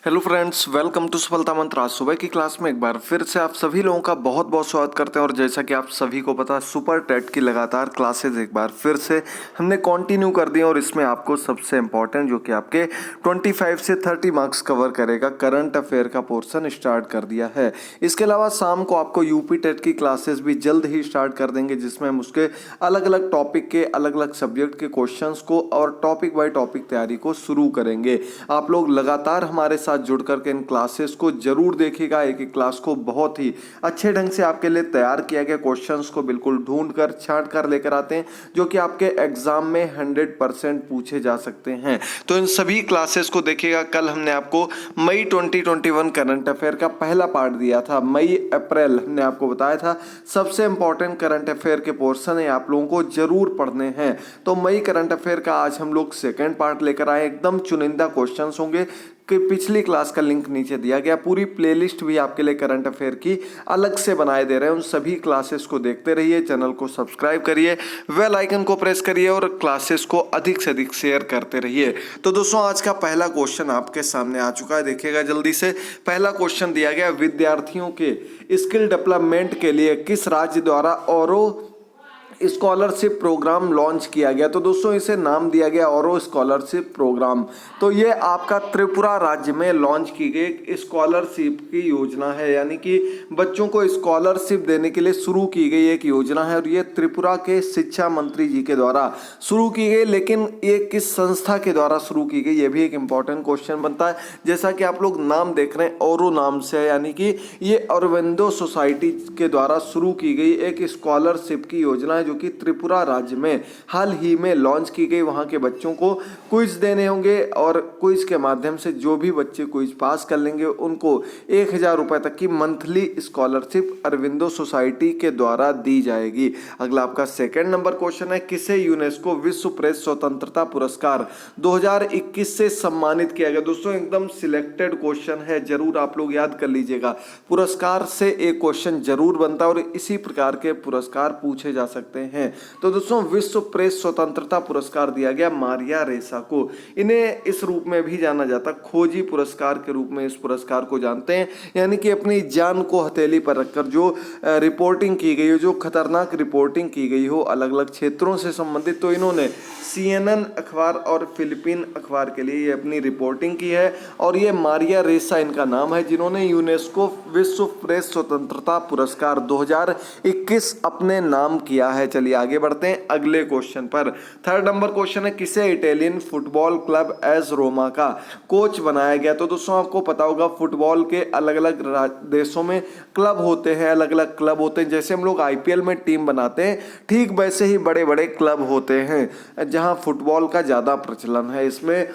Hello friends, welcome to सफलता मंत्र। आज सुबह की क्लास में एक बार फिर से आप सभी लोगों का बहुत बहुत स्वागत करते हैं। और जैसा कि आप सभी को पता है, सुपर टेट की लगातार क्लासेस एक बार फिर से हमने कंटिन्यू कर दी और इसमें आपको सबसे इम्पोर्टेंट जो कि आपके 25 से 30 मार्क्स कवर करेगा करंट अफेयर का पोर्शन स्टार्ट कर दिया है। इसके अलावा शाम को आपको यूपी टेट की क्लासेस भी जल्द ही स्टार्ट कर देंगे, जिसमें हम उसके अलग अलग टॉपिक के अलग अलग सब्जेक्ट के क्वेश्चन को और टॉपिक बाय टॉपिक तैयारी को शुरू करेंगे। आप लोग लगातार हमारे साथ जुड़ करके इन क्लासेस को जरूर देखिएगा। एक एक क्लास को बहुत ही अच्छे ढंग से आपके लिए तैयार किया गया क्वेश्चंस को बिल्कुल ढूंढ कर छांट कर लेकर आते हैं, जो कि आपके एग्जाम में 100% पूछे जा सकते हैं। तो इन सभी क्लासेस को देखिएगा। कल हमने आपको मई 2021 करंट अफेयर का पहला पार्ट दिया था। मई अप्रैल हमने आपको बताया था सबसे इंपॉर्टेंट करंट अफेयर के पोर्शन है, आप लोगों को जरूर पढ़ने हैं। तो मई करंट अफेयर का आज हम लोग सेकेंड पार्ट लेकर आए। एकदम चुनिंदा क्वेश्चन होंगे कि पिछली क्लास का लिंक नीचे दिया गया। पूरी प्लेलिस्ट भी आपके लिए करंट अफेयर की अलग से बनाए दे रहे हैं। उन सभी क्लासेस को देखते रहिए, चैनल को सब्सक्राइब करिए, बेल आइकन को प्रेस करिए और क्लासेस को अधिक से अधिक शेयर करते रहिए। तो दोस्तों, आज का पहला क्वेश्चन आपके सामने आ चुका है, देखिएगा जल्दी से। पहला क्वेश्चन दिया गया, विद्यार्थियों के स्किल डेवलपमेंट के लिए किस राज्य द्वारा औरो स्कॉलरशिप प्रोग्राम लॉन्च किया गया? तो दोस्तों, इसे नाम दिया गया औरो स्कॉलरशिप प्रोग्राम। तो ये आपका त्रिपुरा राज्य में लॉन्च की गई एक स्कॉलरशिप की योजना है, यानी कि बच्चों को स्कॉलरशिप देने के लिए शुरू की गई एक योजना है। और ये त्रिपुरा के शिक्षा मंत्री जी के द्वारा शुरू की गई। लेकिन ये किस संस्था के द्वारा शुरू की गई, ये भी एक इंपॉर्टेंट क्वेश्चन बनता है। जैसा कि आप लोग नाम देख रहे हैं, औरो नाम से है, यानी कि ये अरविंदो सोसाइटी के द्वारा शुरू की गई एक स्कॉलरशिप की योजना है, जो कि त्रिपुरा राज्य में हाल ही में लॉन्च की गई। वहां के बच्चों को क्विज देने होंगे और क्विज के माध्यम से जो भी बच्चे क्विज पास कर लेंगे उनको 1000 रुपए तक की मंथली स्कॉलरशिप अरविंदो सोसाइटी के द्वारा दी जाएगी। अगला आपका सेकंड नंबर क्वेश्चन है, किसे यूनेस्को विश्व प्रेस स्वतंत्रता पुरस्कार 2021 से सम्मानित किया गया? दोस्तों, एकदम सिलेक्टेड क्वेश्चन है, जरूर आप लोग याद कर लीजिएगा। पुरस्कार से एक क्वेश्चन जरूर बनता है और इसी प्रकार के पुरस्कार पूछे जा सकते हैं। तो दोस्तों, विश्व प्रेस स्वतंत्रता पुरस्कार दिया गया मारिया रेसा को। इन्हें इस रूप में भी जाना जाता, खोजी पुरस्कार के रूप में इस पुरस्कार को जानते हैं। यानी कि अपनी जान को हथेली पर रखकर जो रिपोर्टिंग की गई हो, जो खतरनाक रिपोर्टिंग की गई हो अलग अलग क्षेत्रों से संबंधित, तो इन्होंने CNN अखबार और फिलीपीन अखबार के लिए ये अपनी रिपोर्टिंग की है। और ये मारिया रेसा इनका नाम है, जिन्होंने यूनेस्को विश्व प्रेस स्वतंत्रता पुरस्कार 2021 अपने नाम किया है। चलिए आगे बढ़ते हैं अगले क्वेश्चन पर। थर्ड नंबर क्वेश्चन है, किसे Italian football club as Roma का कोच बनाया गया? तो दोस्तों, आपको पता होगा फुटबॉल के अलग अलग देशों में क्लब होते हैं, अलग अलग क्लब होते हैं। जैसे हम लोग IPL में टीम बनाते हैं, ठीक वैसे ही बड़े बड़े क्लब होते हैं जहां फुटबॉल का ज्यादा प्रचलन है। इसमें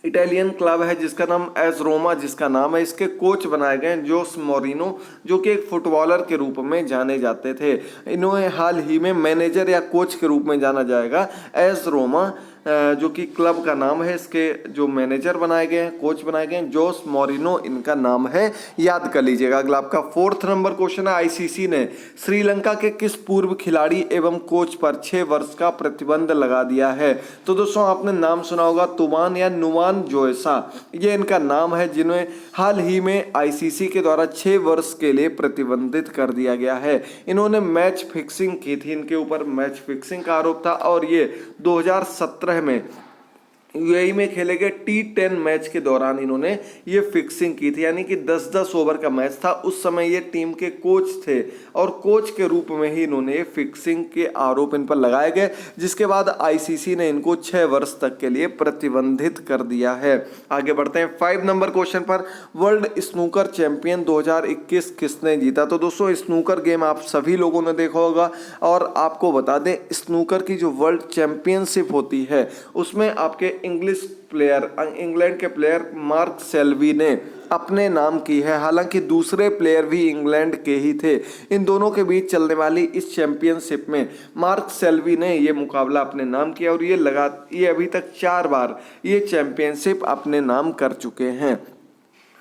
इटालियन क्लब है जिसका नाम एज रोमा जिसका नाम है। इसके कोच बनाए गए जोस मोरिनो, जो कि एक फुटबॉलर के रूप में जाने जाते थे। इन्होंने हाल ही में मैनेजर या कोच के रूप में जाना जाएगा। एज रोमा जो कि क्लब का नाम है, इसके जो मैनेजर बनाए गए हैं, कोच बनाए गए हैं, जोस मोरिनो इनका नाम है, याद कर लीजिएगा। अगला आपका फोर्थ नंबर क्वेश्चन है, ICC ने श्रीलंका के किस पूर्व खिलाड़ी एवं कोच पर 6 वर्ष का प्रतिबंध लगा दिया है? तो दोस्तों, आपने नाम सुना होगा तुमान या नुमान जोएसा, ये इनका नाम है, जिन्हें हाल ही में ICC के द्वारा 6 वर्ष के लिए प्रतिबंधित कर दिया गया है। इन्होंने मैच फिक्सिंग की थी, इनके ऊपर मैच फिक्सिंग का आरोप था और ये 2017 में UAE में खेले गए T10 मैच के दौरान इन्होंने ये फिक्सिंग की थी। यानी कि 10-10 ओवर का मैच था, उस समय ये टीम के कोच थे और कोच के रूप में ही इन्होंने ये फिक्सिंग के आरोप इन पर लगाए गए, जिसके बाद ICC ने इनको 6 वर्ष तक के लिए प्रतिबंधित कर दिया है। आगे बढ़ते हैं 5 नंबर क्वेश्चन पर, वर्ल्ड स्नूकर चैंपियन 2021 किसने जीता? तो दोस्तों, स्नूकर गेम आप सभी लोगों ने देखा होगा और आपको बता दें, स्नूकर की जो वर्ल्ड चैंपियनशिप होती है उसमें आपके इंग्लैंड के प्लेयर मार्क सेल्वी ने अपने नाम की है। हालांकि दूसरे प्लेयर भी इंग्लैंड के ही थे। इन दोनों के बीच चलने वाली इस चैंपियनशिप में मार्क सेल्वी ने ये मुकाबला अपने नाम किया और ये अभी तक 4 बार ये चैंपियनशिप अपने नाम कर चुके हैं।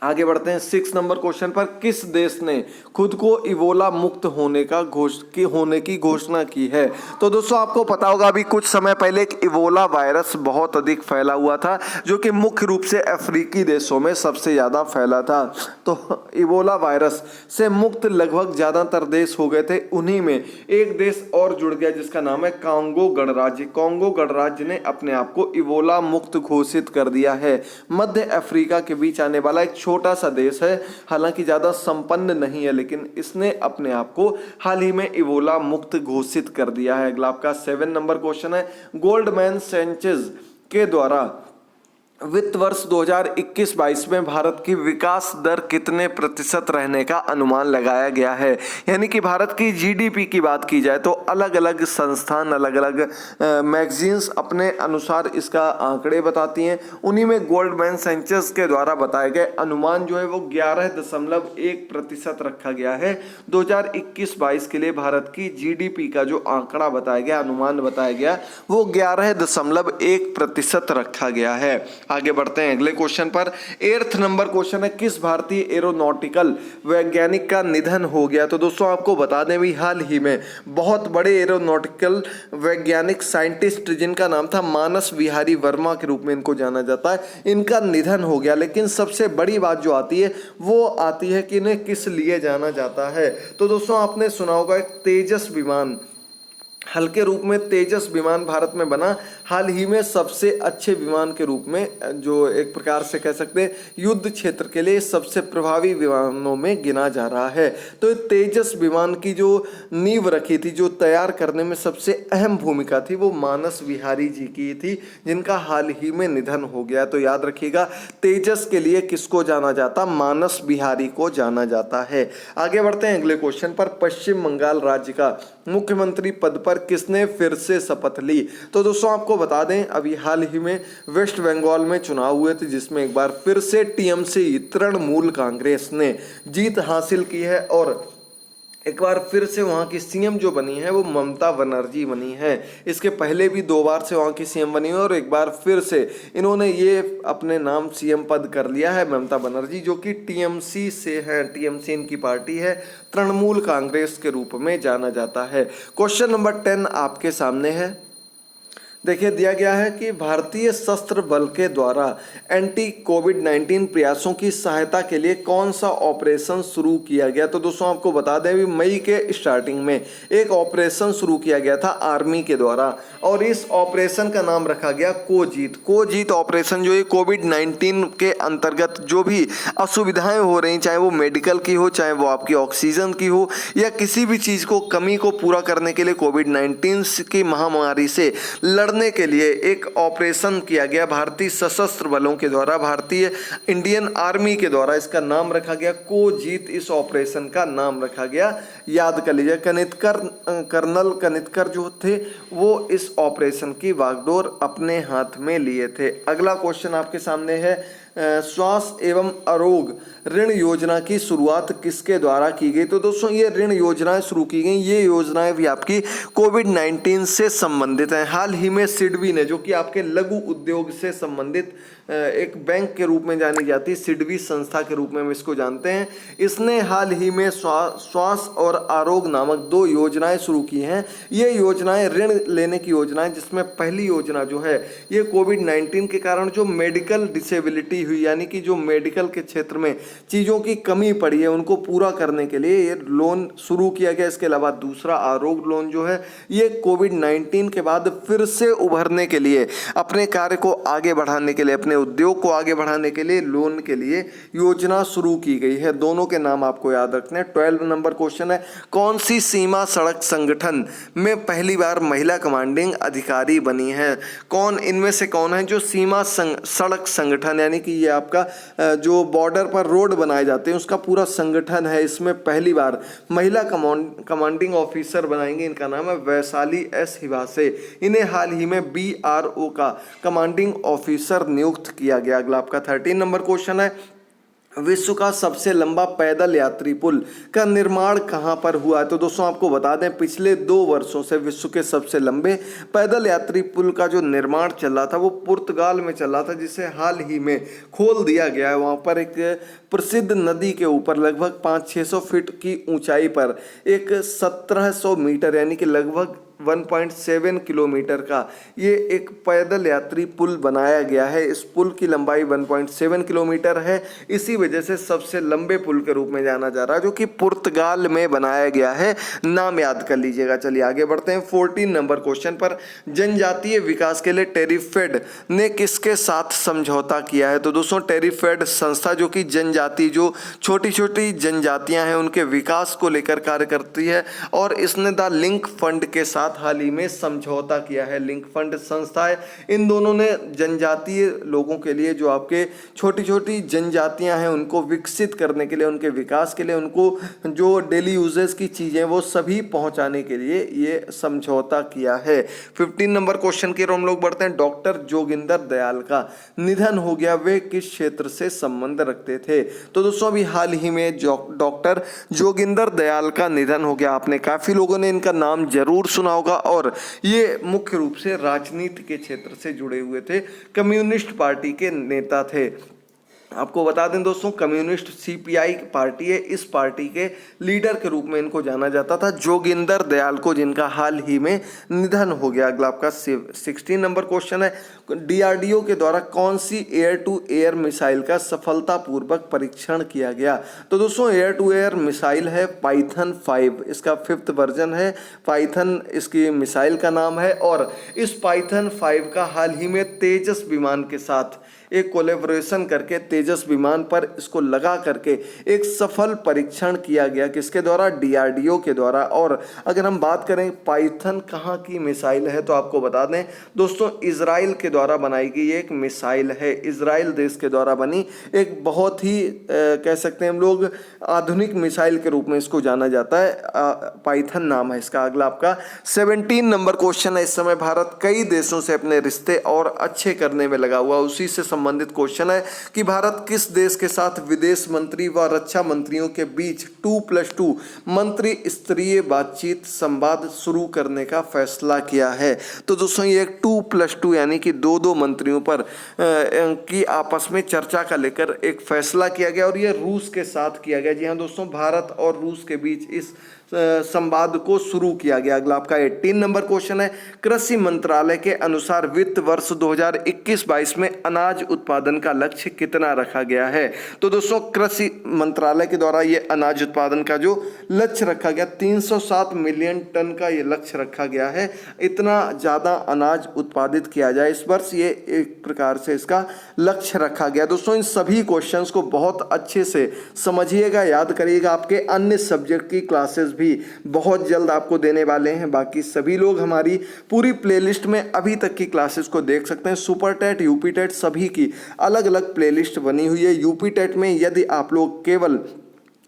आगे बढ़ते हैं 6 नंबर क्वेश्चन पर। किस देश ने खुद को इबोला मुक्त होने की घोषणा की है? तो दोस्तों आपको पता होगा अभी कुछ समय पहले एक इबोला वायरस बहुत अधिक फैला हुआ था, जो कि मुख्य रूप से अफ्रीकी देशों में सबसे ज्यादा फैला था। तो इबोला वायरस से मुक्त लगभग ज्यादातर देश हो गए थे। उन्हीं में एक देश और जुड़ गया जिसका नाम है कांगो गणराज्य। कांगो गणराज्य ने अपने आप को इबोला मुक्त घोषित कर दिया है। मध्य अफ्रीका के बीच आने वाला एक छोटा सा देश है, हालांकि ज्यादा संपन्न नहीं है, लेकिन इसने अपने आप को हाल ही में इबोला मुक्त घोषित कर दिया है। अगला आपका 7 नंबर क्वेश्चन है। गोल्डमैन सैचेज के द्वारा वित्त वर्ष 2021-22 में भारत की विकास दर कितने प्रतिशत रहने का अनुमान लगाया गया है? यानी कि भारत की जीडीपी की बात की जाए तो अलग अलग संस्थान, अलग अलग मैगजीन्स अपने अनुसार इसका आंकड़े बताती हैं। उन्हीं में गोल्डमैन सैचेस के द्वारा बताए गए अनुमान जो है वो 11.1% रखा गया है। 2021-22 के लिए भारत की जीडीपी का जो आंकड़ा बताया गया, अनुमान बताया गया, वो 11.1% रखा गया है। आगे बढ़ते हैं अगले क्वेश्चन पर। 8 नंबर क्वेश्चन है। किस भारतीय एरोनॉटिकल वैज्ञानिक का निधन हो गया? तो दोस्तों आपको बता दें भी हाल ही में बहुत बड़े एरोनॉटिकल वैज्ञानिक साइंटिस्ट जिनका नाम था मानस विहारी वर्मा के रूप में इनको जाना जाता है, इनका निधन हो गया। लेकिन सबसे बड़ी बात जो आती है वो आती है कि इन्हें किस लिए जाना जाता है। तो दोस्तों आपने सुना होगा एक तेजस विमान, हल्के रूप में तेजस विमान भारत में बना, हाल ही में सबसे अच्छे विमान के रूप में, जो एक प्रकार से कह सकते हैं युद्ध क्षेत्र के लिए सबसे प्रभावी विमानों में गिना जा रहा है। तो तेजस विमान की जो नींव रखी थी, जो तैयार करने में सबसे अहम भूमिका थी, वो मानस विहारी जी की थी, जिनका हाल ही में निधन हो गया। तो याद रखिएगा तेजस के लिए किसको जाना जाता? मानस विहारी को जाना जाता है। आगे बढ़ते हैं अगले क्वेश्चन पर। पश्चिम बंगाल राज्य का मुख्यमंत्री पद पर किसने फिर से शपथ ली? तो दोस्तों आपको बता दें अभी हाल ही में वेस्ट बंगाल में चुनाव हुए थे, जिसमें एक बार फिर से टीएमसी तृणमूल कांग्रेस ने जीत हासिल की है और एक बार फिर से वहाँ की सीएम जो बनी है वो ममता बनर्जी बनी है। इसके पहले भी 2 बार से वहाँ की सीएम बनी है और एक बार फिर से इन्होंने ये अपने नाम सीएम पद कर लिया है, ममता बनर्जी, जो कि टीएमसी से है। टीएमसी इनकी पार्टी है, तृणमूल कांग्रेस के रूप में जाना जाता है। क्वेश्चन नंबर 10 आपके सामने है। देखिए दिया गया है कि भारतीय सशस्त्र बल के द्वारा एंटी कोविड-19 प्रयासों की सहायता के लिए कौन सा ऑपरेशन शुरू किया गया? तो दोस्तों आपको बता दें मई के स्टार्टिंग में एक ऑपरेशन शुरू किया गया था आर्मी के द्वारा और इस ऑपरेशन का नाम रखा गया कोजीत। कोजीत ऑपरेशन जो है कोविड-19 के अंतर्गत जो भी असुविधाएं हो रही, चाहे वो मेडिकल की हो, चाहे वो आपकी ऑक्सीजन की हो, या किसी भी चीज़ को कमी को पूरा करने के लिए कोविड-19 की महामारी से लड़ने के लिए एक ऑपरेशन किया गया भारतीय सशस्त्र बलों के द्वारा, भारतीय इंडियन आर्मी के द्वारा। इसका नाम रखा गया कोजीत। इस ऑपरेशन का नाम रखा गया, याद कर लीजिए, कर्नल कनितकर जो थे वो इस ऑपरेशन की बागडोर अपने हाथ में लिए थे। अगला क्वेश्चन आपके सामने है। स्वास्थ्य एवं आरोग्य ऋण योजना की शुरुआत किसके द्वारा की गई? तो दोस्तों ये ऋण योजनाएं शुरू की गई, ये योजनाएं भी आपकी कोविड-19 से संबंधित हैं। हाल ही में सिडबी ने, जो कि आपके लघु उद्योग से संबंधित एक बैंक के रूप में जानी जाती है, सिडबी संस्था के रूप में हम इसको जानते हैं, इसने हाल ही में स्वास्थ्य और आरोग्य नामक 2 योजनाएं शुरू की हैं। ये योजनाएं ऋण लेने की योजनाएं, जिसमें पहली योजना जो है ये कोविड-19 के कारण जो मेडिकल डिसेबिलिटी हुई, यानी कि जो मेडिकल के क्षेत्र में चीज़ों की कमी पड़ी है, उनको पूरा करने के लिए ये लोन शुरू किया गया। इसके अलावा दूसरा आरोग्य लोन जो है ये कोविड-19 के बाद फिर से उभरने के लिए, अपने कार्य को आगे बढ़ाने के लिए, अपने उद्योग को आगे बढ़ाने के लिए लोन के लिए योजना शुरू की गई है। दोनों के नाम आपको याद रखने। 12 नंबर क्वेश्चन है। कौन सी सीमा सड़क संगठन में पहली बार महिला कमांडिंग अधिकारी बनी है? कौन इनमें से कौन है जो सीमा सड़क संगठन, यानी कि ये आपका जो बॉर्डर पर रोड बनाए जाते हैं उसका पूरा संगठन है, इसमें पहली बार महिला कमांडिंग ऑफिसर बनाएंगे। इनका नाम है वैशाली एस हिबासे। इन्हें हाल ही में BRO का कमांडिंग ऑफिसर नियुक्त किया गया। अगला आपका 13 नंबर क्वेश्चन है। विश्व का सबसे लंबा पैदल यात्री पुल का निर्माण कहाँ पर हुआ है? तो दोस्तों आपको बता दें, पिछले 2 वर्षों से विश्व के सबसे लंबे पैदल यात्री पुल का जो निर्माण चल रहा था वो पुर्तगाल में चल रहा था, जिसे हाल ही में खोल दिया गया है। वहाँ पर एक प्रसिद्ध नदी के ऊपर लगभग 500-600 फीट की ऊंचाई पर एक 1700 मीटर यानी कि लगभग 1.7 किलोमीटर का ये एक पैदल यात्री पुल बनाया गया है। इस पुल की लंबाई 1.7 किलोमीटर है। इसी वजह से सबसे लंबे पुल के रूप में जाना जा रहा है, जो कि पुर्तगाल में बनाया गया है। नाम याद कर लीजिएगा। चलिए आगे बढ़ते हैं 14 नंबर क्वेश्चन पर। जनजातीय विकास के लिए टेरिफेड ने किसके साथ समझौता किया है? तो दोस्तों टेरिफेड संस्था जो कि जनजाति जो छोटी छोटी जनजातियां हैं उनके विकास को लेकर कार्य करती है, और इसने द लिंक फंड के साथ हाल ही में समझौता किया है। लिंक फंड संस्था है, इन दोनों ने जनजातीय लोगों के लिए, जो आपके छोटी छोटी जनजातियां हैं उनको विकसित करने के लिए, उनके विकास के लिए, उनको जो डेली यूजेस की चीजें वो सभी पहुंचाने के लिए ये समझौता किया है। 15 नंबर क्वेश्चन की ओर हम लोग बढ़ते हैं। डॉक्टर जोगिंदर दयाल का निधन हो गया, वे किस क्षेत्र से संबंध रखते थे? तो दोस्तों अभी हाल ही में डॉक्टर जोगिंदर दयाल का निधन हो गया। आपने काफी लोगों ने इनका नाम जरूर सुना होगा, और ये मुख्य रूप से राजनीति के क्षेत्र से जुड़े हुए थे, कम्युनिस्ट पार्टी के नेता थे। आपको बता दें दोस्तों, कम्युनिस्ट सीपीआई पार्टी है, इस पार्टी के लीडर के रूप में इनको जाना जाता था, जोगिंदर दयाल को, जिनका हाल ही में निधन हो गया। अगला आपका 16 नंबर क्वेश्चन है। डीआरडीओ के द्वारा कौन सी एयर टू एयर मिसाइल का सफलतापूर्वक परीक्षण किया गया? तो दोस्तों एयर टू एयर मिसाइल है पाइथन 5, इसका 5th वर्जन है। पाइथन इसकी मिसाइल का नाम है, और इस पाइथन 5 का हाल ही में तेजस विमान के साथ एक कोलैबोरेशन करके तेजस विमान पर इसको लगा करके एक सफल परीक्षण किया गया। किसके द्वारा? डीआरडीओ के द्वारा। और अगर हम बात करें पाइथन कहाँ की मिसाइल है, तो आपको बता दें दोस्तों इजराइल के द्वारा बनाई गई एक मिसाइल है। इजराइल देश के द्वारा बनी एक बहुत ही कह सकते हैं हम लोग आधुनिक मिसाइल के रूप में इसको जाना जाता है। पाइथन नाम है इसका। अगला आपका 17 नंबर क्वेश्चन है। इस समय भारत कई देशों से अपने रिश्ते और अच्छे करने में लगा हुआ, उसी से संबंधित क्वेश्चन है कि भारत किस देश के साथ विदेश मंत्री व रक्षा मंत्रियों के बीच 2+2 मंत्री स्तरीय बातचीत संवाद शुरू करने का फैसला किया है? तो दोस्तों ये 2+2 यानी कि 2-2 मंत्रियों पर की आपस में चर्चा का लेकर एक फैसला किया गया, और ये रूस के साथ किया गया। जी हाँ दोस्तों, भारत और रूस के बीच इस संवाद को शुरू किया गया। अगला आपका 18 नंबर क्वेश्चन है। कृषि मंत्रालय के अनुसार वित्त वर्ष 2021-22 में अनाज उत्पादन का लक्ष्य कितना रखा गया है? तो दोस्तों कृषि मंत्रालय के द्वारा ये अनाज उत्पादन का जो लक्ष्य रखा गया 307 मिलियन टन का ये लक्ष्य रखा गया है। इतना ज़्यादा अनाज उत्पादित किया जाए इस वर्ष, ये एक प्रकार से इसका लक्ष्य रखा गया। दोस्तों इन सभी क्वेश्चंस को बहुत अच्छे से समझिएगा, याद करिएगा। आपके अन्य सब्जेक्ट की क्लासेस भी बहुत जल्द आपको देने वाले हैं। बाकी सभी लोग हमारी पूरी प्लेलिस्ट में अभी तक की क्लासेस को देख सकते हैं। सुपर टेट, यूपी टेट सभी की अलग अलग प्लेलिस्ट बनी हुई है। यूपी टेट में यदि आप लोग केवल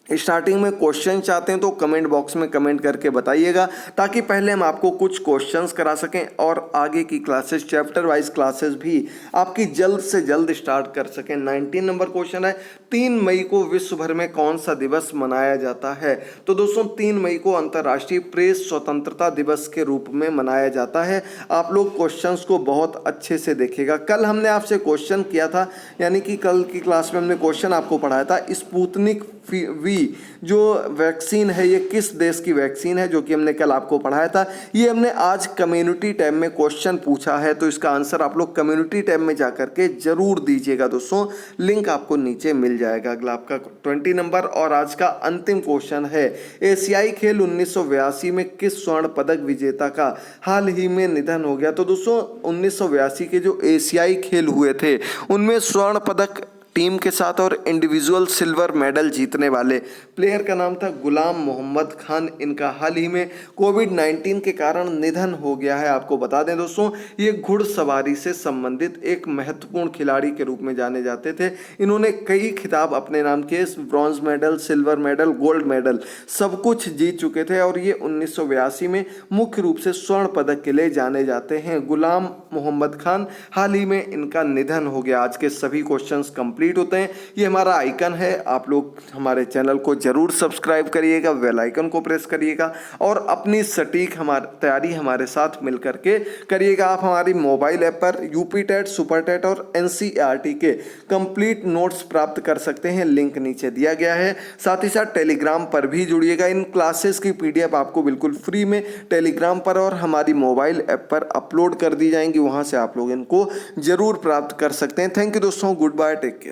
स्टार्टिंग में क्वेश्चन चाहते हैं तो कमेंट बॉक्स में कमेंट करके बताइएगा, ताकि पहले हम आपको कुछ क्वेश्चंस करा सकें और आगे की क्लासेस चैप्टर वाइज क्लासेस भी आपकी जल्द से जल्द स्टार्ट कर सकें। 19 नंबर क्वेश्चन है। 3 मई को विश्व भर में कौन सा दिवस मनाया जाता है? तो दोस्तों 3 मई को अंतर्राष्ट्रीय प्रेस स्वतंत्रता दिवस के रूप में मनाया जाता है। आप लोग क्वेश्चंस को बहुत अच्छे से देखिएगा। कल हमने आपसे क्वेश्चन किया था, यानी कि कल की क्लास में हमने क्वेश्चन आपको पढ़ाया था, स्पुतनिक वी जो वैक्सीन है ये किस देश की वैक्सीन है, जो कि हमने कल आपको पढ़ाया था। ये हमने आज कम्युनिटी टैब में क्वेश्चन पूछा है, तो इसका आंसर आप लोग कम्युनिटी टैब में जाकर के जरूर दीजिएगा दोस्तों, लिंक आपको नीचे मिल जाएगा। अगला आपका 20 नंबर और आज का अंतिम क्वेश्चन है। एशियाई खेल 1982 में किस स्वर्ण पदक विजेता का हाल ही में निधन हो गया? तो दोस्तों 1982 के जो एशियाई खेल हुए थे उनमें स्वर्ण पदक टीम के साथ और इंडिविजुअल सिल्वर मेडल जीतने वाले प्लेयर का नाम था गुलाम मोहम्मद खान। इनका हाल ही में कोविड-19 के कारण निधन हो गया है। आपको बता दें दोस्तों, ये घुड़सवारी से संबंधित एक महत्वपूर्ण खिलाड़ी के रूप में जाने जाते थे। इन्होंने कई खिताब अपने नाम के, bronze medal, silver medal, gold medal सब कुछ जीत चुके थे, और ये 1982 में मुख्य रूप से स्वर्ण पदक के लिए जाने जाते हैं। गुलाम मोहम्मद खान, हाल ही में इनका निधन हो गया। आज के सभी क्वेश्चंस कंप्लीट कंप्लीट होते हैं। ये हमारा आइकन है, आप लोग हमारे चैनल को जरूर सब्सक्राइब करिएगा, बेल आइकन को प्रेस करिएगा और अपनी सटीक तैयारी हमारे साथ मिल करके करिएगा। आप हमारी मोबाइल ऐप पर यूपी टेट, सुपर टेट और एनसीईआरटी के कंप्लीट नोट्स प्राप्त कर सकते हैं, लिंक नीचे दिया गया है। साथ ही साथ टेलीग्राम पर भी जुड़िएगा, इन क्लासेस की पीडीएफ आपको बिल्कुल फ्री में टेलीग्राम पर और हमारी मोबाइल ऐप पर अपलोड कर दी जाएंगी, वहां से आप लोग इनको जरूर प्राप्त कर सकते हैं। थैंक यू दोस्तों, गुड बाय, टेक केयर।